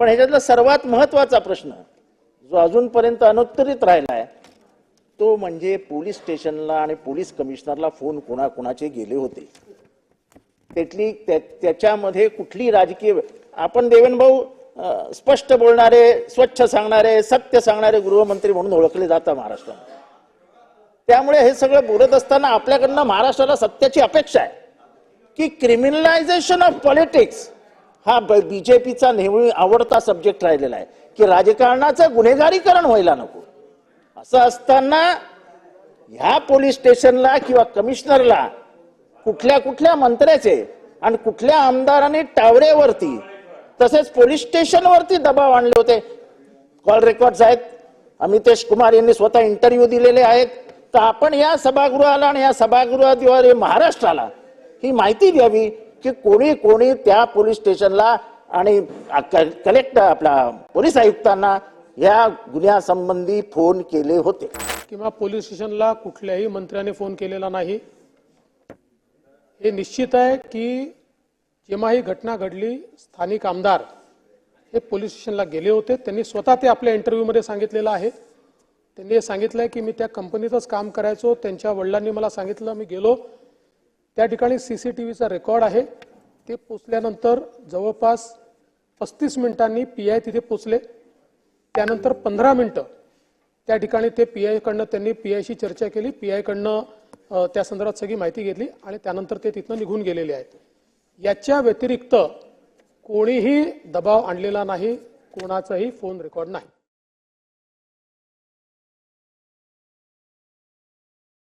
पण ह्याच्यातला सर्वात महत्त्वाचा प्रश्न जो अजूनपर्यंत अनुत्तरित राहिला आहे तो म्हणजे पोलीस स्टेशनला आणि पोलीस कमिशनरला फोन कोणाकोणाचे गेले होते, त्याच्यामध्ये कुठली राजकीय, आपण देवेंद्र भाऊ स्पष्ट बोलणारे, स्वच्छ सांगणारे, सत्य सांगणारे गृहमंत्री म्हणून ओळखले जातात महाराष्ट्रात. त्यामुळे हे सगळं बोलत असताना आपल्याकडनं महाराष्ट्राला सत्याची अपेक्षा आहे की क्रिमिनलायझेशन ऑफ पॉलिटिक्स हा बीजेपीचा नेहमी आवडता सब्जेक्ट राहिलेला आहे की राजकारणाचं गुन्हेगारीकरण व्हायला नको. असं असताना ह्या पोलीस स्टेशनला किंवा कमिशनरला कुठल्या कुठल्या मंत्र्याचे आणि कुठल्या आमदारांनी टावरेवरती तसेच पोलीस स्टेशनवरती दबाव आणले होते. कॉल रेकॉर्ड्स आहेत, अमितेश कुमार यांनी स्वतः इंटरव्ह्यू दिलेले आहेत. तर आपण या सभागृहाला आणि या सभागृहाद्वारे महाराष्ट्राला ही माहिती द्यावी की कोणी कोणी त्या पोलीस स्टेशनला आणि कलेक्टर आपला पोलीस आयुक्तांना या गुन्ह्यासंबंधी फोन केले होते. किंवा पोलीस स्टेशनला कुठल्याही मंत्र्याने फोन केलेला नाही. हे निश्चित आहे की जेव्हा ही घटना घडली स्थानिक आमदार हे पोलीस स्टेशनला गेले होते. त्यांनी स्वतः ते आपल्या इंटरव्ह्यूमध्ये सांगितलेलं आहे. त्यांनी हे सांगितलंय की मी त्या कंपनीतच काम करायचो, त्यांच्या वडिलांनी मला सांगितलं, मी गेलो त्या ठिकाणी सीसीटीव्हीचा रेकॉर्ड आहे. ते पोचल्यानंतर जवळपास 35 मिनिटांनी पीआय तिथे पोचले. त्यानंतर 15 मिनिटं त्या ठिकाणी ते पीआय कडनं त्यांनी पीआयशी चर्चा केली. पीआय कडनं त्या संदर्भात सगळी माहिती घेतली आणि त्यानंतर ते तिथनं निघून गेलेले आहेत. याच्या व्यतिरिक्त कोणीही दबाव आणलेला नाही, कोणाचाही फोन रेकॉर्ड नाही.